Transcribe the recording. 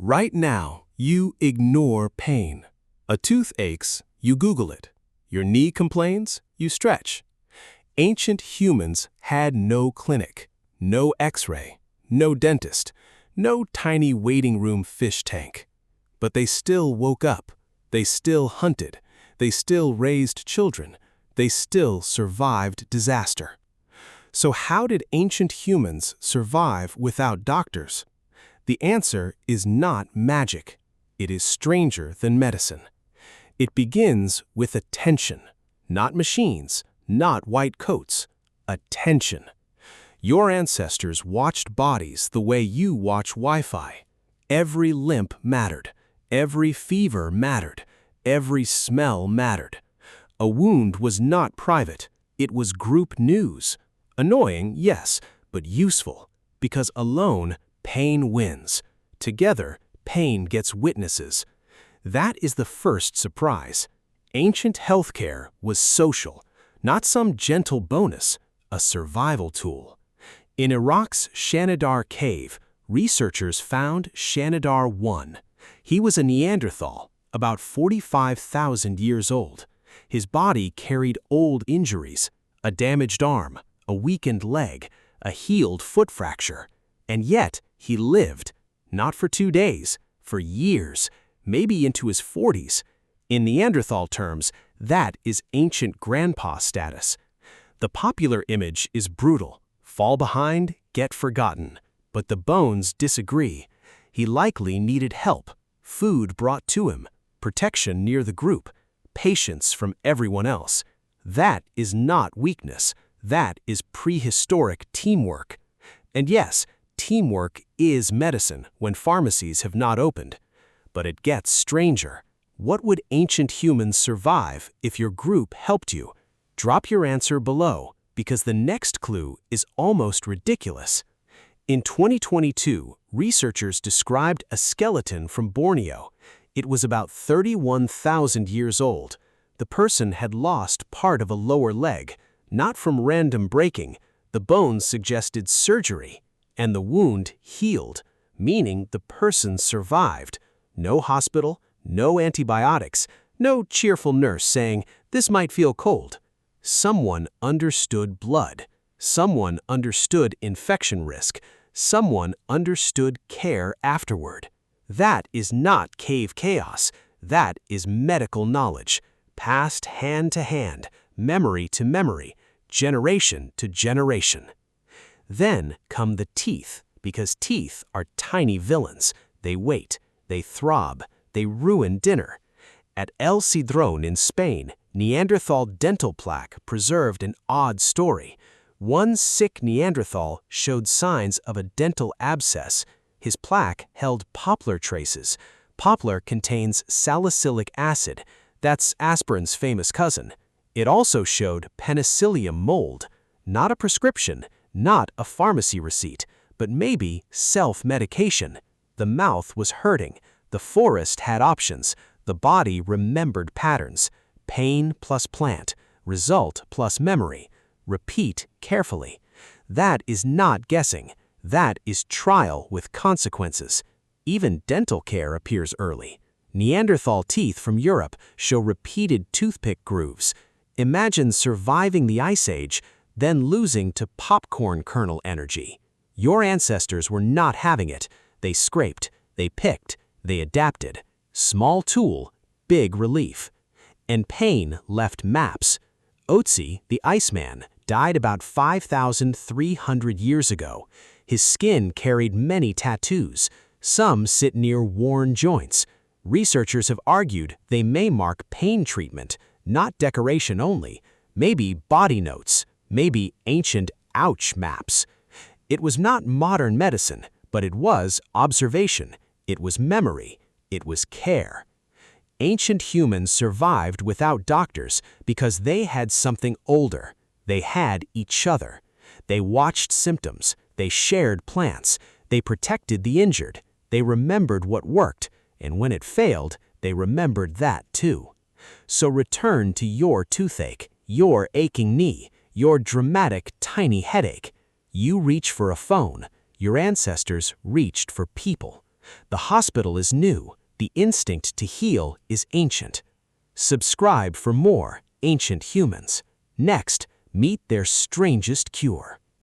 Right now, you ignore pain. A tooth aches, you Google it. Your knee complains, you stretch. Ancient humans had no clinic, no x-ray, no dentist, no tiny waiting room fish tank. But they still woke up. They still hunted. They still raised children. They still survived disaster. So how did ancient humans survive without doctors? The answer is not magic. It is stranger than medicine. It begins with attention, not machines, not white coats. Attention. Your ancestors watched bodies the way you watch Wi-Fi. Every limp mattered. Every fever mattered. Every smell mattered. A wound was not private. It was group news. Annoying, yes, but useful, because alone, pain wins. Together, pain gets witnesses. That is the first surprise. Ancient healthcare was social, not some gentle bonus, a survival tool. In Iraq's Shanidar cave, researchers found Shanidar I. He was a Neanderthal, about 45,000 years old. His body carried old injuries, a damaged arm, a weakened leg, a healed foot fracture. And yet, he lived, not for 2 days, for years, maybe into his 40s. In Neanderthal terms, that is ancient grandpa status. The popular image is brutal. Fall behind, get forgotten. But the bones disagree. He likely needed help, food brought to him, protection near the group, patience from everyone else. That is not weakness. That is prehistoric teamwork. And yes, teamwork is medicine when pharmacies have not opened. But it gets stranger. What would ancient humans survive if your group helped you? Drop your answer below, because the next clue is almost ridiculous. In 2022, researchers described a skeleton from Borneo. It was about 31,000 years old. The person had lost part of a lower leg, not from random breaking. The bones suggested surgery, and the wound healed, meaning the person survived. No hospital, no antibiotics, no cheerful nurse saying, "This might feel cold." Someone understood blood. Someone understood infection risk. Someone understood care afterward. That is not cave chaos. That is medical knowledge, passed hand to hand, memory to memory, generation to generation. Then come the teeth, because teeth are tiny villains. They wait, they throb, they ruin dinner. At El Cedrón in Spain, Neanderthal dental plaque preserved an odd story. One sick Neanderthal showed signs of a dental abscess. His plaque held poplar traces. Poplar contains salicylic acid. That's aspirin's famous cousin. It also showed penicillium mold. Not a prescription, not a pharmacy receipt, but maybe self-medication. The mouth was hurting. The forest had options. The body remembered patterns. Pain plus plant. Result plus memory. Repeat carefully. That is not guessing. That is trial with consequences. Even dental care appears early. Neanderthal teeth from Europe show repeated toothpick grooves. Imagine surviving the Ice Age, then losing to popcorn kernel energy. Your ancestors were not having it. They scraped, they picked, they adapted. Small tool, big relief. And pain left maps. Otzi, the Iceman, died about 5,300 years ago. His skin carried many tattoos. Some sit near worn joints. Researchers have argued they may mark pain treatment, not decoration only. Maybe body notes, maybe ancient ouch maps. It was not modern medicine, but it was observation. It was memory. It was care. Ancient humans survived without doctors because they had something older. They had each other. They watched symptoms. They shared plants. They protected the injured. They remembered what worked. And when it failed, they remembered that too. So return to your toothache, your aching knee, your dramatic tiny headache. You reach for a phone. Your ancestors reached for people. The hospital is new. The instinct to heal is ancient. Subscribe for more Ancient Humans. Next, meet their strangest cure.